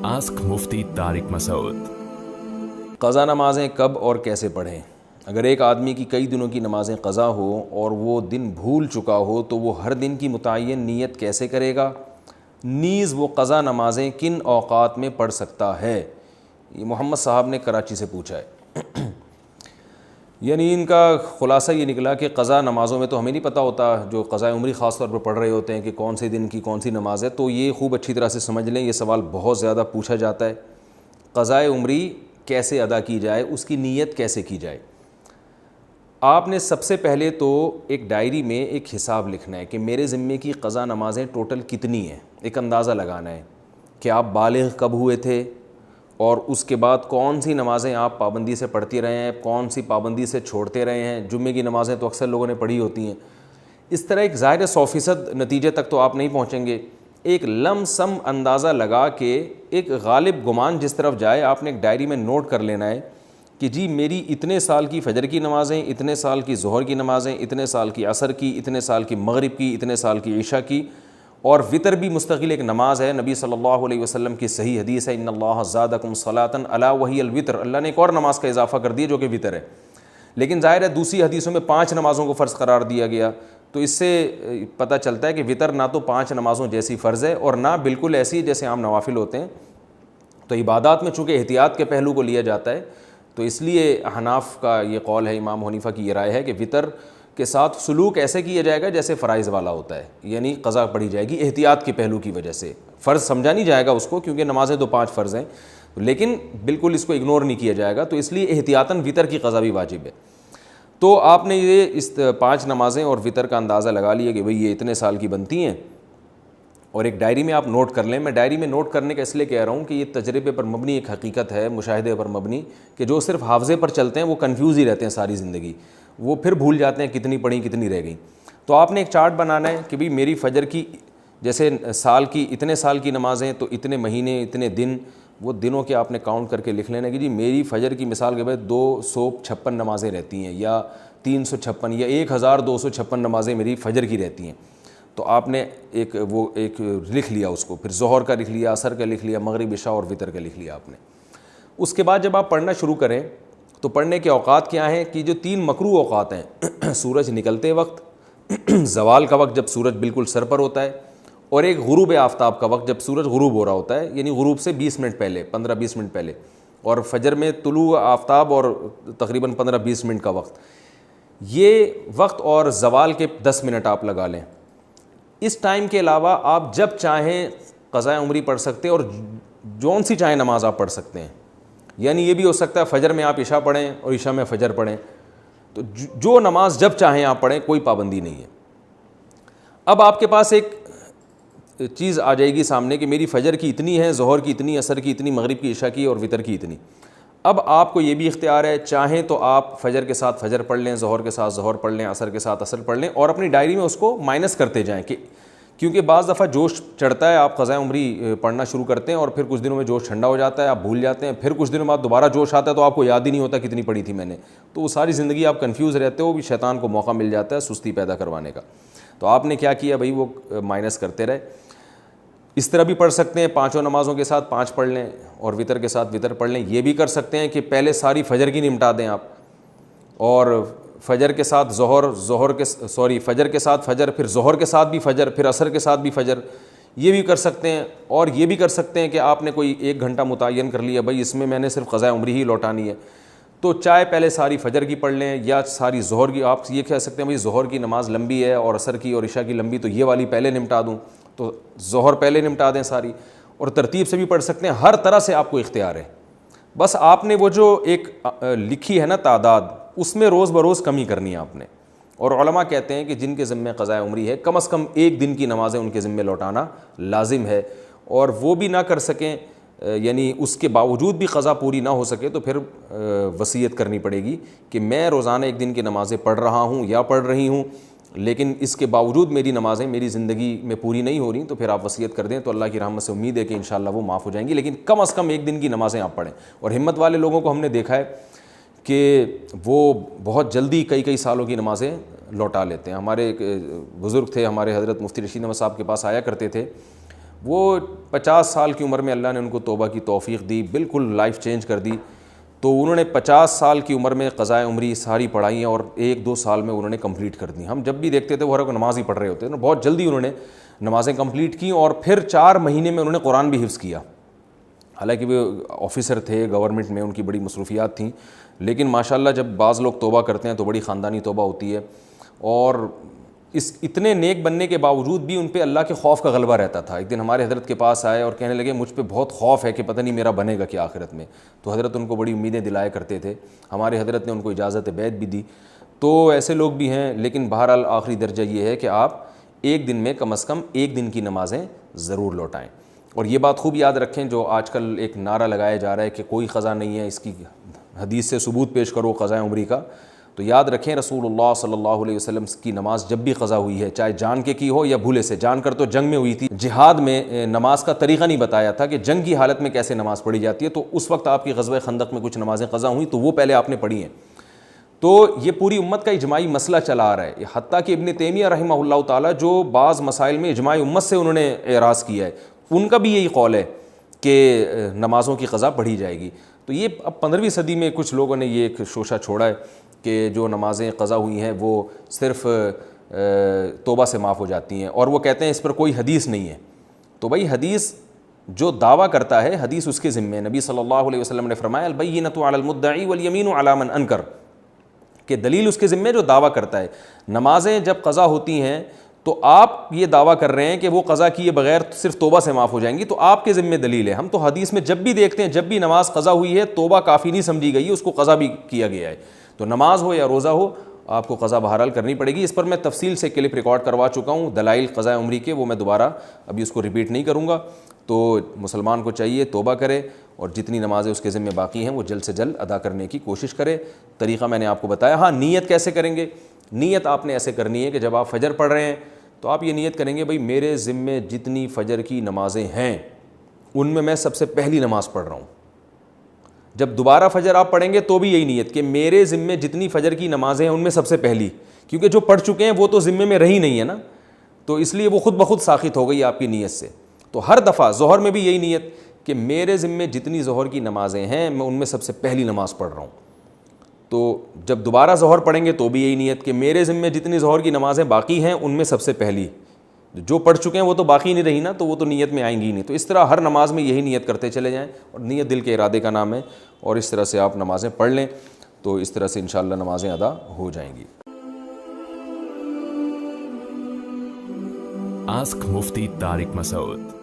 Ask مفتی طارق مسعود۔ قضا نمازیں کب اور کیسے پڑھیں؟ اگر ایک آدمی کی کئی دنوں کی نمازیں قضا ہو اور وہ دن بھول چکا ہو تو وہ ہر دن کی متعین نیت کیسے کرے گا؟ نیز وہ قضا نمازیں کن اوقات میں پڑھ سکتا ہے؟ یہ محمد صاحب نے کراچی سے پوچھا ہے۔ یعنی ان کا خلاصہ یہ نکلا کہ قضا نمازوں میں تو ہمیں نہیں پتہ ہوتا، جو قضاء عمری خاص طور پر پڑھ رہے ہوتے ہیں کہ کون سے دن کی کون سی نماز ہے، تو یہ خوب اچھی طرح سے سمجھ لیں، یہ سوال بہت زیادہ پوچھا جاتا ہے۔ قضاء عمری کیسے ادا کی جائے، اس کی نیت کیسے کی جائے؟ آپ نے سب سے پہلے تو ایک ڈائری میں ایک حساب لکھنا ہے کہ میرے ذمے کی قضا نمازیں ٹوٹل کتنی ہیں، ایک اندازہ لگانا ہے کہ آپ بالغ کب ہوئے تھے اور اس کے بعد کون سی نمازیں آپ پابندی سے پڑھتی رہے ہیں، کون سی پابندی سے چھوڑتے رہے ہیں۔ جمعے کی نمازیں تو اکثر لوگوں نے پڑھی ہوتی ہیں۔ اس طرح ایک ظاہر 100% نتیجے تک تو آپ نہیں پہنچیں گے، ایک لم سم اندازہ لگا کے ایک غالب گمان جس طرف جائے آپ نے ایک ڈائری میں نوٹ کر لینا ہے کہ جی میری اتنے سال کی فجر کی نمازیں، اتنے سال کی ظہر کی نمازیں، اتنے سال کی عصر کی، اتنے سال کی مغرب کی، اتنے سال کی عشاء کی، اور وطر بھی مستقل ایک نماز ہے۔ نبی صلی اللہ علیہ وسلم کی صحیح حدیث ہے، ان اللہ زادکم صلاۃ الا وہی الوتر، اللہ نے ایک اور نماز کا اضافہ کر دیا جو کہ وطر ہے۔ لیکن ظاہر ہے دوسری حدیثوں میں 5 نمازوں کو فرض قرار دیا گیا، تو اس سے پتہ چلتا ہے کہ وطر نہ تو 5 نمازوں جیسی فرض ہے اور نہ بالکل ایسی جیسے عام نوافل ہوتے ہیں۔ تو عبادات میں چونکہ احتیاط کے پہلو کو لیا جاتا ہے، تو اس لیے احناف کا یہ قول ہے، امام حنیفہ کی یہ رائے ہے کہ وطر کے ساتھ سلوک ایسے کیا جائے گا جیسے فرائض والا ہوتا ہے، یعنی قضا پڑھی جائے گی احتیاط کے پہلو کی وجہ سے۔ فرض سمجھا نہیں جائے گا اس کو کیونکہ نمازیں تو 5 فرض ہیں، لیکن بالکل اس کو اگنور نہیں کیا جائے گا، تو اس لیے احتیاطاً وطر کی قضا بھی واجب ہے۔ تو آپ نے یہ اس 5 نمازیں اور وطر کا اندازہ لگا لیا کہ بھئی یہ اتنے سال کی بنتی ہیں، اور ایک ڈائری میں آپ نوٹ کر لیں۔ میں ڈائری میں نوٹ کرنے کا اس لیے کہہ رہا ہوں کہ یہ تجربے پر مبنی ایک حقیقت ہے، مشاہدے پر مبنی، کہ جو صرف حافظے پر چلتے ہیں وہ کنفیوز ہی رہتے ہیں ساری زندگی، وہ پھر بھول جاتے ہیں کتنی پڑھی کتنی رہ گئی۔ تو آپ نے ایک چارٹ بنانا ہے کہ بھئی میری فجر کی جیسے سال کی اتنے سال کی نمازیں تو اتنے مہینے اتنے دن، وہ دنوں کے آپ نے کاؤنٹ کر کے لکھ لینا کہ جی میری فجر کی مثال کے بعد 256 نمازیں رہتی ہیں، یا 356 یا 1256 نمازیں میری فجر کی رہتی ہیں۔ تو آپ نے ایک لکھ لیا اس کو، پھر ظہر کا لکھ لیا، عصر کا لکھ لیا، مغرب عشاء اور وطر کا لکھ لیا آپ نے۔ اس کے بعد جب آپ پڑھنا شروع کریں تو پڑھنے کے اوقات کیا ہیں کہ جو 3 مکروہ اوقات ہیں، سورج نکلتے وقت، زوال کا وقت جب سورج بالکل سر پر ہوتا ہے، اور ایک غروب آفتاب کا وقت جب سورج غروب ہو رہا ہوتا ہے، یعنی غروب سے 20 منٹ پہلے، 15-20 منٹ پہلے، اور فجر میں طلوع آفتاب اور تقریباً 15-20 منٹ کا وقت، یہ وقت اور زوال کے 10 منٹ آپ لگا لیں۔ اس ٹائم کے علاوہ آپ جب چاہیں قضاء عمری پڑھ سکتے ہیں اور جون سی چاہیں نماز آپ پڑھ سکتے ہیں۔ یعنی یہ بھی ہو سکتا ہے فجر میں آپ عشاء پڑھیں اور عشاء میں فجر پڑھیں، تو جو نماز جب چاہیں آپ پڑھیں، کوئی پابندی نہیں ہے۔ اب آپ کے پاس ایک چیز آ جائے گی سامنے کہ میری فجر کی اتنی ہے، ظہر کی اتنی، عصر کی اتنی، مغرب کی، عشاء کی اور وطر کی اتنی۔ اب آپ کو یہ بھی اختیار ہے، چاہیں تو آپ فجر کے ساتھ فجر پڑھ لیں، ظہر کے ساتھ ظہر پڑھ لیں، عصر کے ساتھ عصر پڑھ لیں، اور اپنی ڈائری میں اس کو مائنس کرتے جائیں، کہ کیونکہ بعض دفعہ جوش چڑھتا ہے، آپ قضاء عمری پڑھنا شروع کرتے ہیں اور پھر کچھ دنوں میں جوش ٹھنڈا ہو جاتا ہے، آپ بھول جاتے ہیں، پھر کچھ دنوں بعد دوبارہ جوش آتا ہے تو آپ کو یاد ہی نہیں ہوتا کتنی پڑھی تھی میں نے، تو وہ ساری زندگی آپ کنفیوز رہتے ہو، بھی شیطان کو موقع مل جاتا ہے سستی پیدا کروانے کا۔ تو آپ نے کیا کیا بھائی، وہ مائنس کرتے رہے۔ اس طرح بھی پڑھ سکتے ہیں، 5 نمازوں کے ساتھ 5 پڑھ لیں اور وطر کے ساتھ وطر پڑھ لیں۔ یہ بھی کر سکتے ہیں کہ پہلے ساری فجر کی نمٹا دیں آپ، اور فجر کے ساتھ فجر کے ساتھ فجر، پھر ظہر کے ساتھ بھی فجر، پھر عصر کے ساتھ بھی فجر، یہ بھی کر سکتے ہیں۔ اور یہ بھی کر سکتے ہیں کہ آپ نے کوئی 1 گھنٹہ متعین کر لیا، بھائی اس میں میں نے صرف قضاء عمری ہی لوٹانی ہے، تو چاہے پہلے ساری فجر کی پڑھ لیں یا ساری ظہر کی۔ آپ یہ کہہ سکتے ہیں بھائی ظہر کی نماز لمبی ہے اور عصر کی اور عشاء کی لمبی، تو یہ والی پہلے نمٹا دوں، تو ظہر پہلے نمٹا دیں ساری، اور ترتیب سے بھی پڑھ سکتے ہیں۔ ہر طرح سے آپ کو اختیار ہے، بس آپ نے وہ جو ایک لکھی ہے نا تعداد، اس میں روز بروز کمی کرنی ہے آپ نے۔ اور علماء کہتے ہیں کہ جن کے ذمے قضاء عمری ہے، کم از کم 1 دن کی نمازیں ان کے ذمے لوٹانا لازم ہے، اور وہ بھی نہ کر سکیں، یعنی اس کے باوجود بھی قضا پوری نہ ہو سکے، تو پھر وصیت کرنی پڑے گی کہ میں روزانہ 1 دن کی نمازیں پڑھ رہا ہوں یا پڑھ رہی ہوں، لیکن اس کے باوجود میری نمازیں میری زندگی میں پوری نہیں ہو رہی، تو پھر آپ وصیت کر دیں، تو اللہ کی رحمت سے امید ہے کہ انشاءاللہ وہ معاف ہو جائیں گی، لیکن کم از کم 1 دن کی نمازیں آپ پڑھیں۔ اور ہمت والے لوگوں کو ہم نے دیکھا ہے کہ وہ بہت جلدی کئی سالوں کی نمازیں لوٹا لیتے ہیں۔ ہمارے ایک بزرگ تھے، ہمارے حضرت مفتی رشید احمد صاحب کے پاس آیا کرتے تھے، وہ 50 سال کی عمر میں اللہ نے ان کو توبہ کی توفیق دی, بالکل لائف چینج کر دی. تو انہوں نے 50 سال کی عمر میں قضائے عمری ساری پڑھائی ہیں اور 1-2 سال میں انہوں نے کمپلیٹ کر دی. ہم جب بھی دیکھتے تھے وہ ہر کوئی نماز ہی پڑھ رہے ہوتے تھے, بہت جلدی انہوں نے نمازیں کمپلیٹ کیں, اور پھر 4 مہینے میں انہوں نے قرآن بھی حفظ کیا. حالانکہ وہ آفیسر تھے گورنمنٹ میں, ان کی بڑی مصروفیات تھیں, لیکن ماشاءاللہ جب بعض لوگ توبہ کرتے ہیں تو بڑی خاندانی توبہ ہوتی ہے. اور اس اتنے نیک بننے کے باوجود بھی ان پہ اللہ کے خوف کا غلبہ رہتا تھا. ایک دن ہمارے حضرت کے پاس آئے اور کہنے لگے مجھ پہ بہت خوف ہے کہ پتہ نہیں میرا بنے گا کیا آخرت میں. تو حضرت ان کو بڑی امیدیں دلایا کرتے تھے, ہمارے حضرت نے ان کو اجازت بیعت بھی دی. تو ایسے لوگ بھی ہیں, لیکن بہرحال آخری درجہ یہ ہے کہ آپ ایک دن میں کم از کم 1 دن کی نمازیں ضرور لوٹائیں. اور یہ بات خوب یاد رکھیں, جو آج کل ایک نعرہ لگایا جا رہا ہے کہ کوئی قضا نہیں ہے, اس کی حدیث سے ثبوت پیش کرو قضائے عمری کا, تو یاد رکھیں رسول اللہ صلی اللہ علیہ وسلم کی نماز جب بھی قضا ہوئی ہے, چاہے جان کے کی ہو یا بھولے سے, جان کر تو جنگ میں ہوئی تھی, جہاد میں نماز کا طریقہ نہیں بتایا تھا کہ جنگ کی حالت میں کیسے نماز پڑھی جاتی ہے, تو اس وقت آپ کی غزوہ خندق میں کچھ نمازیں قضا ہوئیں تو وہ پہلے آپ نے پڑھی ہیں. تو یہ پوری امت کا اجماعی مسئلہ چلا آ رہا ہے, حتیٰ کہ ابن تیمیہ رحمہ اللہ تعالیٰ جو بعض مسائل میں اجماع امت سے انہوں نے اعراض کیا ہے, ان کا بھی یہی قول ہے کہ نمازوں کی قضا پڑھی جائے گی. تو یہ اب 15ویں صدی میں کچھ لوگوں نے یہ ایک شوشہ چھوڑا ہے کہ جو نمازیں قضا ہوئی ہیں وہ صرف توبہ سے معاف ہو جاتی ہیں, اور وہ کہتے ہیں اس پر کوئی حدیث نہیں ہے. تو بھائی حدیث جو دعویٰ کرتا ہے حدیث اس کے ذمہ ہے. نبی صلی اللہ علیہ وسلم نے فرمایا البینۃ علی المدعی والیمین علی من انکر, کہ دلیل اس کے ذمہ جو دعویٰ کرتا ہے. نمازیں جب قضا ہوتی ہیں تو آپ یہ دعویٰ کر رہے ہیں کہ وہ قضا کیے بغیر صرف توبہ سے معاف ہو جائیں گی, تو آپ کے ذمہ دلیل ہے. ہم تو حدیث میں جب بھی دیکھتے ہیں جب بھی نماز قضا ہوئی ہے توبہ کافی نہیں سمجھی گئی ہے, اس کو قضا بھی کیا گیا ہے. تو نماز ہو یا روزہ ہو آپ کو قضا بہرحال کرنی پڑے گی. اس پر میں تفصیل سے کلپ ریکارڈ کروا چکا ہوں دلائل قضاء عمری کے, وہ میں دوبارہ ابھی اس کو ریپیٹ نہیں کروں گا. تو مسلمان کو چاہیے توبہ کرے اور جتنی نمازیں اس کے ذمہ باقی ہیں وہ جلد سے جلد ادا کرنے کی کوشش کرے. طریقہ میں نے آپ کو بتایا. ہاں نیت کیسے کریں گے؟ نیت آپ نے ایسے کرنی ہے کہ جب آپ فجر پڑھ رہے ہیں تو آپ یہ نیت کریں گے بھائی میرے ذمہ جتنی فجر کی نمازیں ہیں ان میں سب سے پہلی نماز پڑھ رہا ہوں. جب دوبارہ فجر آپ پڑھیں گے تو بھی یہی نیت کہ میرے ذمے جتنی فجر کی نمازیں ہیں ان میں سب سے پہلی, کیونکہ جو پڑھ چکے ہیں وہ تو ذمے میں رہی نہیں ہے نا, تو اس لیے وہ خود بخود ساخط ہو گئی آپ کی نیت سے. تو ہر دفعہ ظہر میں بھی یہی نیت کہ میرے ذمے جتنی ظہر کی نمازیں ہیں میں ان میں سب سے پہلی نماز پڑھ رہا ہوں. تو جب دوبارہ ظہر پڑھیں گے تو بھی یہی نیت کہ میرے ذمے جتنی ظہر کی نمازیں باقی ہیں ان میں سب سے پہلی, جو پڑھ چکے ہیں وہ تو باقی نہیں رہی نا, تو وہ تو نیت میں آئیں گی نہیں. تو اس طرح ہر نماز میں یہی نیت کرتے چلے جائیں, اور نیت دل کے ارادے کا نام ہے, اور اس طرح سے آپ نمازیں پڑھ لیں تو اس طرح سے انشاءاللہ نمازیں ادا ہو جائیں گی. آسک مفتی طارق مسعود.